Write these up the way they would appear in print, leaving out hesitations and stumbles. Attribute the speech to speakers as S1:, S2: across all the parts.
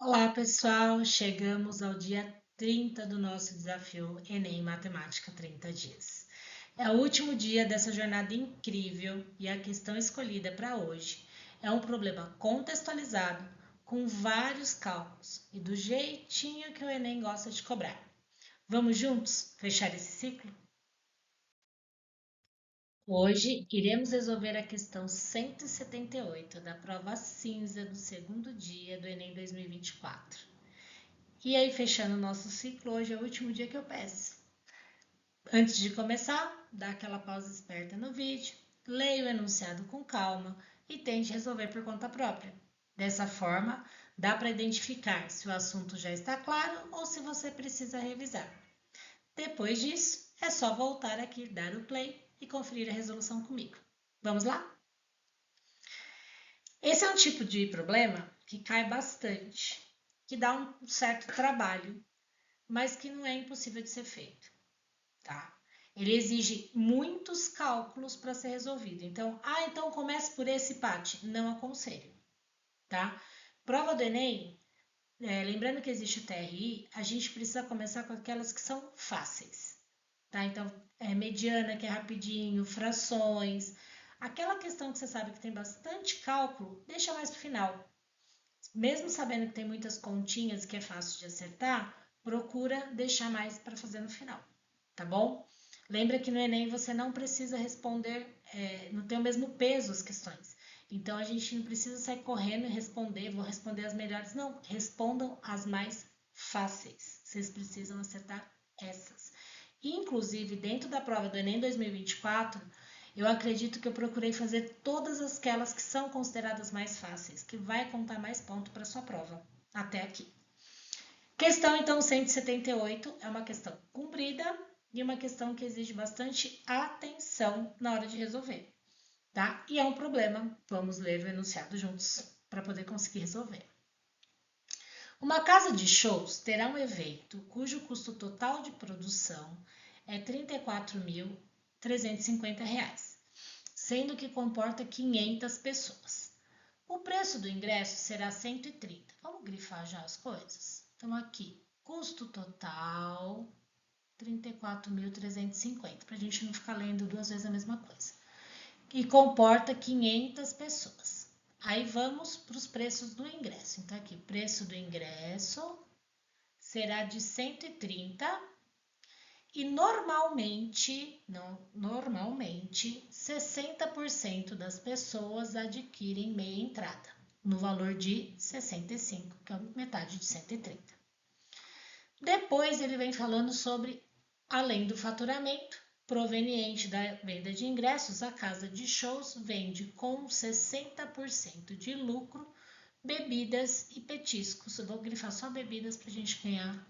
S1: Olá, pessoal! Chegamos ao dia 30 do nosso desafio Enem Matemática 30 dias. É o último dia dessa jornada incrível e a questão escolhida para hoje é um problema contextualizado com vários cálculos e do jeitinho que o Enem gosta de cobrar. Vamos juntos fechar esse ciclo? Hoje iremos resolver a questão 178 da prova cinza do segundo dia do Enem 2024. E aí, fechando o nosso ciclo, hoje é o último dia que eu peço. Antes de começar, dá aquela pausa esperta no vídeo, leia o enunciado com calma e tente resolver por conta própria. Dessa forma, dá para identificar se o assunto já está claro ou se você precisa revisar. Depois disso, é só voltar aqui, dar o play e conferir a resolução comigo. Vamos lá? Esse é um tipo de problema que cai bastante, que dá um certo trabalho, mas que não é impossível de ser feito, tá? Ele exige muitos cálculos para ser resolvido. Então comece por esse PAT. Não aconselho, tá? Prova do Enem, lembrando que existe o TRI, a gente precisa começar com aquelas que são fáceis, tá? Então, mediana, que é rapidinho, frações. Aquela questão que você sabe que tem bastante cálculo, deixa mais para o final. Mesmo sabendo que tem muitas continhas que é fácil de acertar, procura deixar mais para fazer no final, tá bom? Lembra que no Enem você não precisa responder, não tem o mesmo peso as questões. Então a gente não precisa sair correndo e responder, vou responder as melhores. Não, respondam as mais fáceis. Vocês precisam acertar essas. Inclusive, dentro da prova do Enem 2024, eu acredito que eu procurei fazer todas aquelas que são consideradas mais fáceis, que vai contar mais ponto para sua prova, até aqui. Questão, então, 178 é uma questão comprida e uma questão que exige bastante atenção na hora de resolver, tá? E é um problema, vamos ler o enunciado juntos para poder conseguir resolver. Uma casa de shows terá um evento cujo custo total de produção é R$ 34.350, sendo que comporta 500 pessoas. O preço do ingresso será 130. Vamos grifar já as coisas? Então, aqui, custo total, 34.350, para a gente não ficar lendo duas vezes a mesma coisa. E comporta 500 pessoas. Aí vamos para os preços do ingresso. Então, aqui, preço do ingresso será de 130 e normalmente 60% das pessoas adquirem meia entrada, no valor de 65, que é metade de 130. Depois ele vem falando sobre, além do faturamento proveniente da venda de ingressos, a casa de shows vende com 60% de lucro bebidas e petiscos. Eu vou grifar só bebidas para a gente ganhar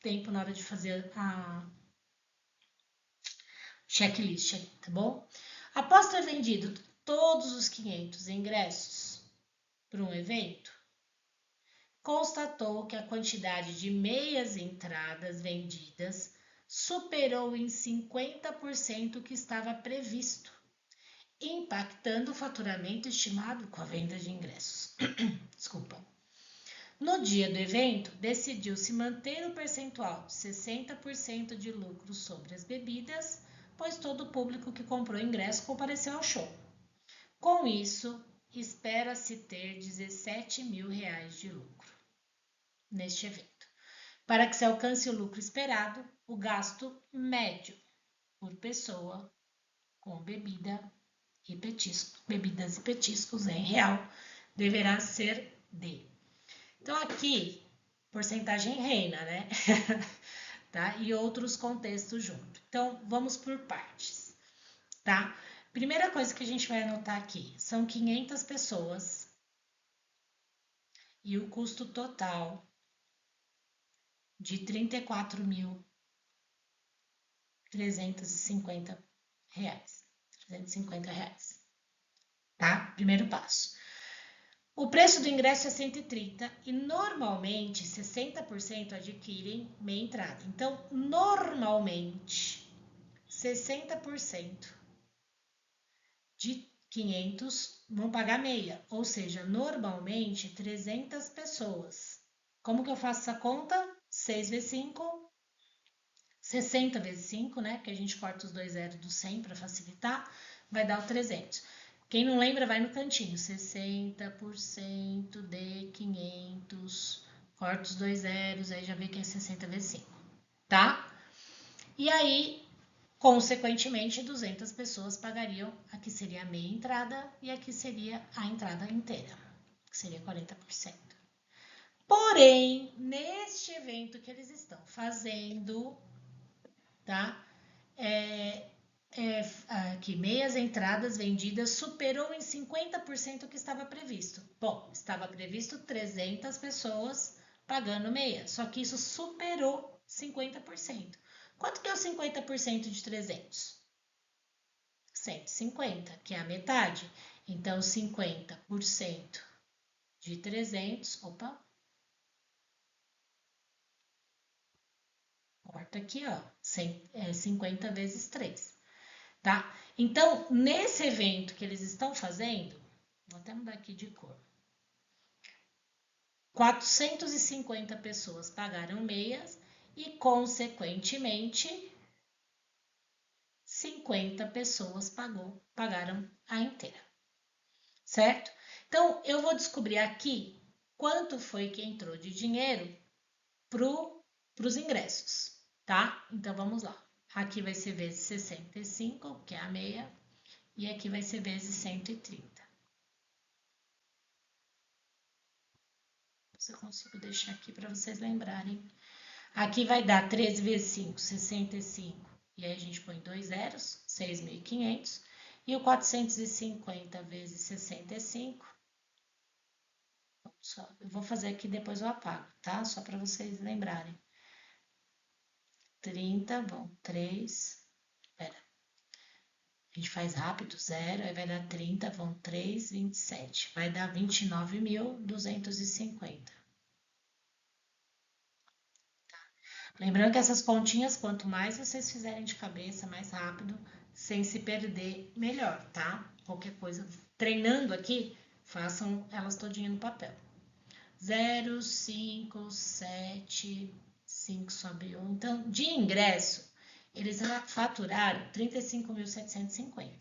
S1: tempo na hora de fazer a checklist ali, tá bom? Após ter vendido todos os 500 ingressos para um evento, constatou que a quantidade de meias entradas vendidas superou em 50% o que estava previsto, impactando o faturamento estimado com a venda de ingressos. Desculpa. No dia do evento, decidiu-se manter o percentual de 60% de lucro sobre as bebidas, pois todo o público que comprou ingresso compareceu ao show. Com isso, espera-se ter R$ 17.000 de lucro neste evento. Para que se alcance o lucro esperado, o gasto médio por pessoa com bebidas e petiscos em real deverá ser de. Então aqui, porcentagem reina, né? Tá? E outros contextos junto. Então, vamos por partes, tá? Primeira coisa que a gente vai anotar aqui, são 500 pessoas e o custo total de R$ 34.350. R$ 350, tá? Primeiro passo. O preço do ingresso é 130 e normalmente 60% adquirem meia entrada. Então, normalmente 60% de 500 vão pagar meia, ou seja, normalmente 300 pessoas Como que eu faço essa conta? 6 vezes 5, 60 vezes 5, né? Porque a gente corta os dois zeros do 100 para facilitar, vai dar o 300. Quem não lembra, vai no cantinho. 60% de 500, corta os dois zeros, aí já vê que é 60 vezes 5, tá? E aí, consequentemente, 200 pessoas pagariam. Aqui seria a meia entrada e aqui seria a entrada inteira, que seria 40%. Porém, neste evento que eles estão fazendo, tá? Que meias entradas vendidas superou em 50% o que estava previsto. Bom, estava previsto 300 pessoas pagando meia, só que isso superou 50%. Quanto que é o 50% de 300? 150, que é a metade. Então, 50% de 300, opa, corta aqui, ó, 50 vezes 3, tá? Então, nesse evento que eles estão fazendo, vou até mudar aqui de cor, 450 pessoas pagaram meias e, consequentemente, 50 pessoas pagaram a inteira, certo? Então, eu vou descobrir aqui quanto foi que entrou de dinheiro para os ingressos, tá? Então, vamos lá. Aqui vai ser vezes 65, que é a meia, e aqui vai ser vezes 130. Se eu consigo deixar aqui para vocês lembrarem. Aqui vai dar 13 vezes 5, 65. E aí a gente põe dois zeros, 6.500. E o 450 vezes 65. Eu vou fazer aqui, depois eu apago, tá? Só para vocês lembrarem. 30, bom, 3. Pera. A gente faz rápido, 0, aí vai dar 30, vão 3, 27. Vai dar 29.250. Lembrando que essas continhas, quanto mais vocês fizerem de cabeça, mais rápido, sem se perder, melhor, tá? Qualquer coisa, treinando aqui, façam elas todinha no papel. 0, 5, 7, 5 sobe 1. Então, de ingresso, eles faturaram 35.750.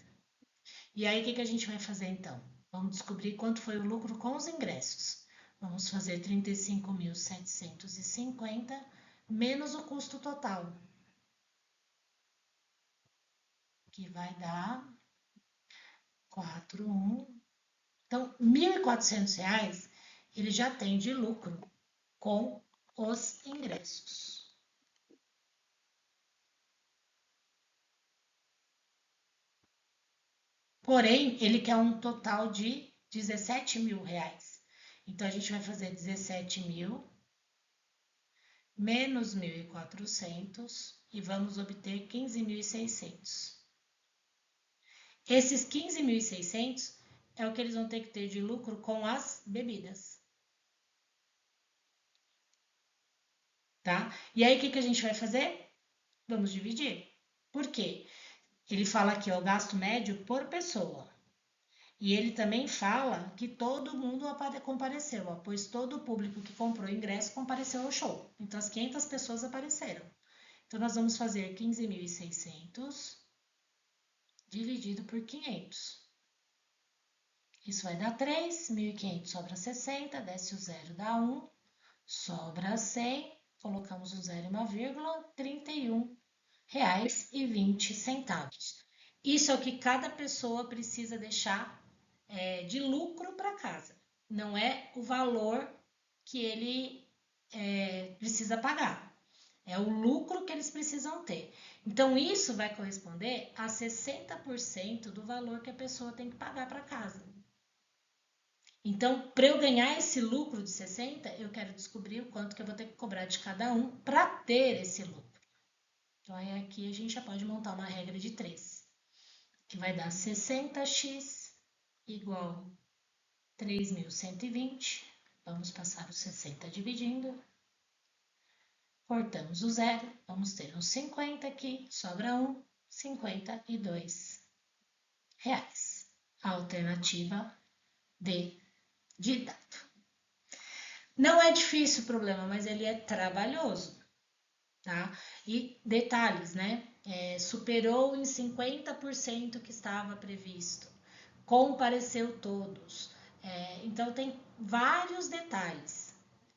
S1: E aí, o que a gente vai fazer então? Vamos descobrir quanto foi o lucro com os ingressos. Vamos fazer 35.750 menos o custo total, que vai dar 4.1. Então, R$ 1.400 ele já tem de lucro com os ingressos. Porém, ele quer um total de R$ 17.000. Então, a gente vai fazer 17.000 menos 1.400 e vamos obter 15.600. Esses 15.600 é o que eles vão ter que ter de lucro com as bebidas. Tá? E aí, o que a gente vai fazer? Vamos dividir. Por quê? Ele fala aqui, ó, o gasto médio por pessoa. E ele também fala que todo mundo compareceu, ó, pois todo o público que comprou ingresso compareceu ao show. Então, as 500 pessoas apareceram. Então, nós vamos fazer 15.600 dividido por 500. Isso vai dar 3, 1.500 sobra 60, desce o zero, dá 1, sobra 100, colocamos um zero e uma vírgula, R$31,20. Isso é o que cada pessoa precisa deixar de lucro para casa. Não é o valor que ele precisa pagar. É o lucro que eles precisam ter. Então, isso vai corresponder a 60% do valor que a pessoa tem que pagar para casa. Então, para eu ganhar esse lucro de 60, eu quero descobrir o quanto que eu vou ter que cobrar de cada um para ter esse lucro. Então, aí aqui a gente já pode montar uma regra de 3, que vai dar 60x igual 3.120. Vamos passar o 60 dividindo. Cortamos o zero, vamos ter uns 50 aqui, sobra 1, R$52. A alternativa D de dado. Não é difícil o problema, mas ele é trabalhoso, tá? E detalhes, né? Superou em 50% que estava previsto, compareceu todos. Então tem vários detalhes,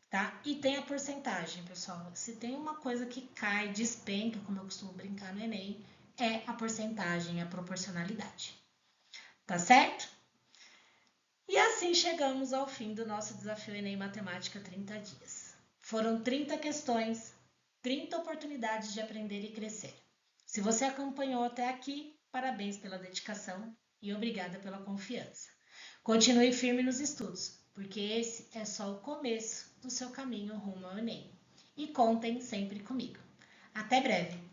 S1: tá? E tem a porcentagem, pessoal. Se tem uma coisa que cai, despenca, como eu costumo brincar no Enem, é a porcentagem, a proporcionalidade. Tá certo? E assim chegamos ao fim do nosso desafio Enem Matemática 30 dias. Foram 30 questões, 30 oportunidades de aprender e crescer. Se você acompanhou até aqui, parabéns pela dedicação e obrigada pela confiança. Continue firme nos estudos, porque esse é só o começo do seu caminho rumo ao Enem. E contem sempre comigo. Até breve!